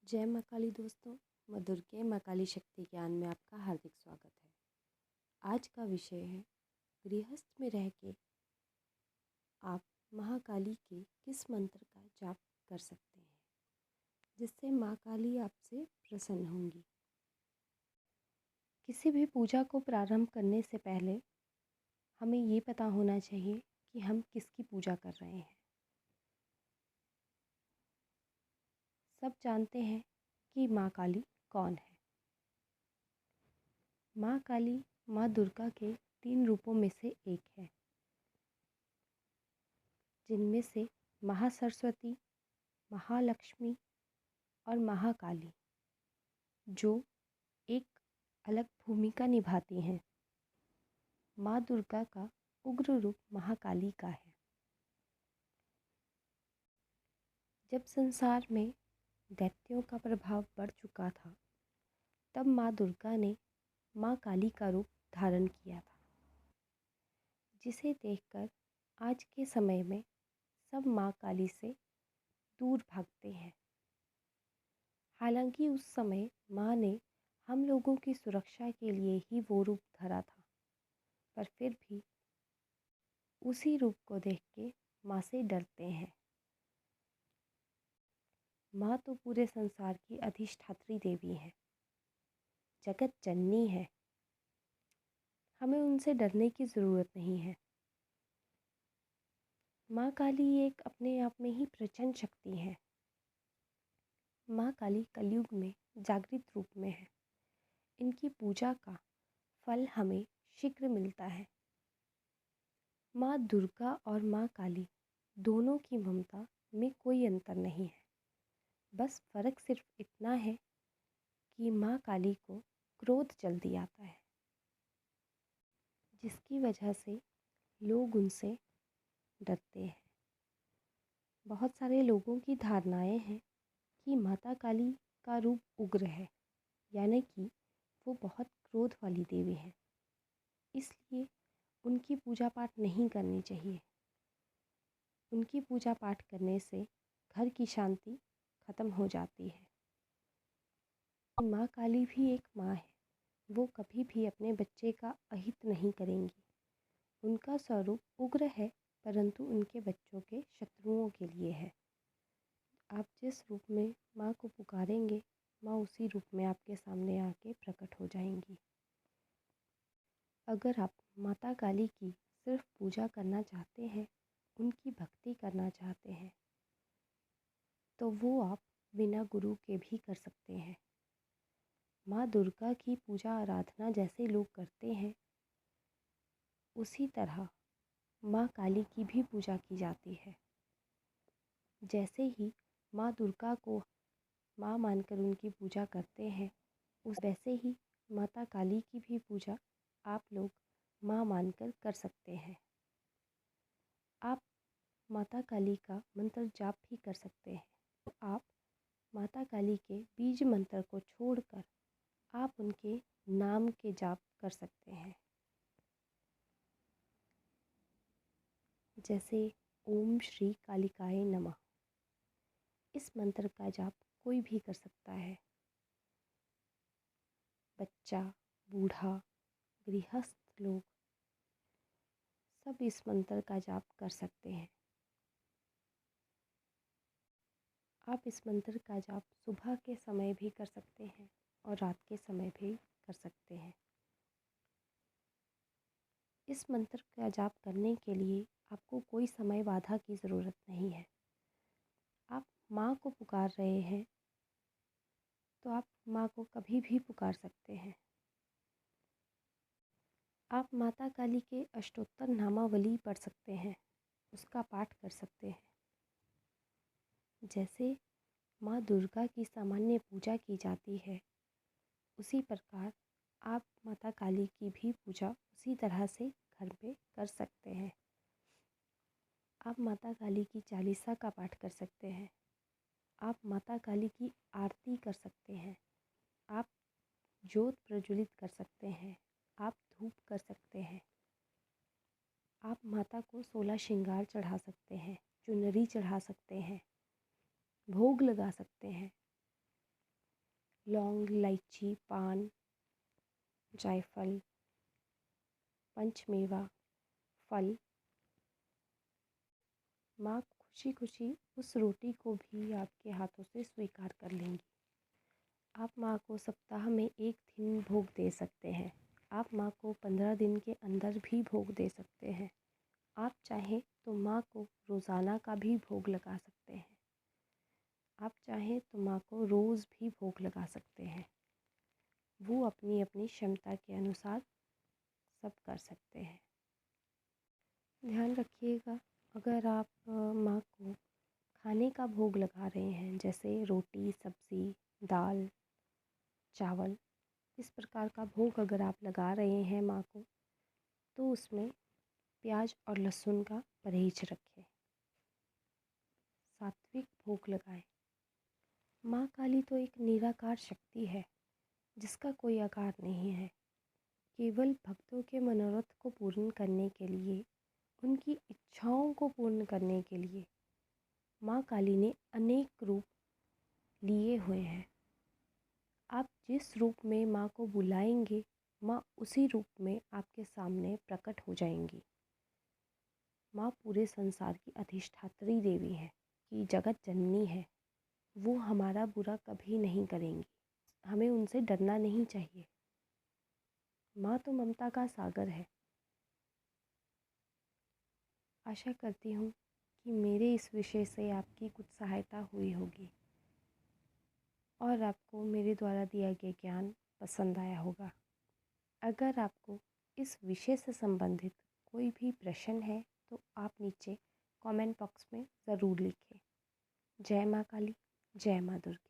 जय माँ काली दोस्तों। मधुर के माँ काली शक्ति ज्ञान में आपका हार्दिक स्वागत है। आज का विषय है गृहस्थ में रह के आप महाकाली के किस मंत्र का जाप कर सकते हैं जिससे माँ काली आपसे प्रसन्न होंगी। किसी भी पूजा को प्रारंभ करने से पहले हमें ये पता होना चाहिए कि हम किसकी पूजा कर रहे हैं। सब जानते हैं कि माँ काली कौन है। माँ काली माँ दुर्गा के 3 रूपों में से एक है, जिनमें से महासरस्वती, महालक्ष्मी और महाकाली जो एक अलग भूमिका निभाती हैं। माँ दुर्गा का उग्र रूप महाकाली का है। जब संसार में दैत्यों का प्रभाव बढ़ चुका था, तब माँ दुर्गा ने माँ काली का रूप धारण किया था, जिसे देखकर आज के समय में सब माँ काली से दूर भागते हैं। हालांकि उस समय माँ ने हम लोगों की सुरक्षा के लिए ही वो रूप धरा था, पर फिर भी उसी रूप को देख के माँ से डरते हैं। माँ तो पूरे संसार की अधिष्ठात्री देवी है, जगत जननी है। हमें उनसे डरने की ज़रूरत नहीं है। माँ काली एक अपने आप में ही प्रचंड शक्ति है। माँ काली कलयुग में जागृत रूप में है। इनकी पूजा का फल हमें शीघ्र मिलता है। माँ दुर्गा और माँ काली दोनों की ममता में कोई अंतर नहीं है। बस फ़र्क सिर्फ इतना है कि माँ काली को क्रोध जल्दी आता है, जिसकी वजह से लोग उनसे डरते हैं। बहुत सारे लोगों की धारणाएं हैं कि माता काली का रूप उग्र है, यानी कि वो बहुत क्रोध वाली देवी है, इसलिए उनकी पूजा पाठ नहीं करनी चाहिए। उनकी पूजा पाठ करने से घर की शांति खत्म हो जाती है। माँ काली भी एक माँ है। वो कभी भी अपने बच्चे का अहित नहीं करेंगी। उनका स्वरूप उग्र है, परंतु उनके बच्चों के शत्रुओं के लिए है। आप जिस रूप में माँ को पुकारेंगे, माँ उसी रूप में आपके सामने आके प्रकट हो जाएंगी। अगर आप माता काली की सिर्फ पूजा करना चाहते हैं, उनकी भक्ति करना चाहते हैं, तो वो आप बिना गुरु के भी कर सकते हैं। माँ दुर्गा की पूजा आराधना जैसे लोग करते हैं, उसी तरह माँ काली की भी पूजा की जाती है। जैसे ही माँ दुर्गा को माँ मानकर उनकी पूजा करते हैं, वैसे ही माता काली की भी पूजा आप लोग माँ मानकर कर सकते हैं। आप माता काली का मंत्र जाप भी कर सकते हैं। तो आप माता काली के बीज मंत्र को छोड़कर आप उनके नाम के जाप कर सकते हैं, जैसे ओम श्री कालिकाय नमः। इस मंत्र का जाप कोई भी कर सकता है। बच्चा, बूढ़ा, गृहस्थ लोग सब इस मंत्र का जाप कर सकते हैं। आप इस मंत्र का जाप सुबह के समय भी कर सकते हैं और रात के समय भी कर सकते हैं। इस मंत्र का जाप करने के लिए आपको कोई समय बाधा की ज़रूरत नहीं है। आप माँ को पुकार रहे हैं तो आप माँ को कभी भी पुकार सकते हैं। आप माता काली के अष्टोत्तर नामावली पढ़ सकते हैं, उसका पाठ कर सकते हैं। जैसे माँ दुर्गा की सामान्य पूजा की जाती है, उसी प्रकार आप माता काली की भी पूजा उसी तरह से घर पे कर सकते हैं। आप माता काली की चालीसा का पाठ कर सकते हैं। आप माता काली की आरती कर सकते हैं। आप ज्योत प्रज्वलित कर सकते हैं। आप धूप कर सकते हैं। आप माता को 16 श्रृंगार चढ़ा सकते हैं, चुनरी चढ़ा सकते हैं, भोग लगा सकते हैं। लौंग, इलायची, पान, जायफल, पंचमेवा, फल, माँ खुशी खुशी उस रोटी को भी आपके हाथों से स्वीकार कर लेंगी। आप माँ को सप्ताह में 1 दिन भोग दे सकते हैं। आप माँ को 15 दिन के अंदर भी भोग दे सकते हैं। आप चाहें तो माँ को रोज़ाना का भी भोग लगा सकते हैं। आप चाहें तो माँ को रोज़ भी भोग लगा सकते हैं। वो अपनी अपनी क्षमता के अनुसार सब कर सकते हैं। ध्यान रखिएगा, अगर आप माँ को खाने का भोग लगा रहे हैं, जैसे रोटी, सब्ज़ी, दाल, चावल, इस प्रकार का भोग अगर आप लगा रहे हैं माँ को, तो उसमें प्याज और लहसुन का परहेज रखें। सात्विक भोग लगाएं। माँ काली तो एक निराकार शक्ति है जिसका कोई आकार नहीं है। केवल भक्तों के मनोरथ को पूर्ण करने के लिए, उनकी इच्छाओं को पूर्ण करने के लिए माँ काली ने अनेक रूप लिए हुए हैं। आप जिस रूप में माँ को बुलाएंगे, माँ उसी रूप में आपके सामने प्रकट हो जाएंगी। माँ पूरे संसार की अधिष्ठात्री देवी है, कि जगत जननी है। वो हमारा बुरा कभी नहीं करेंगी। हमें उनसे डरना नहीं चाहिए। माँ तो ममता का सागर है। आशा करती हूँ कि मेरे इस विषय से आपकी कुछ सहायता हुई होगी और आपको मेरे द्वारा दिया गया ज्ञान पसंद आया होगा। अगर आपको इस विषय से संबंधित कोई भी प्रश्न है तो आप नीचे कमेंट बॉक्स में ज़रूर लिखें। जय माँ काली, जय माँ दुर्गा।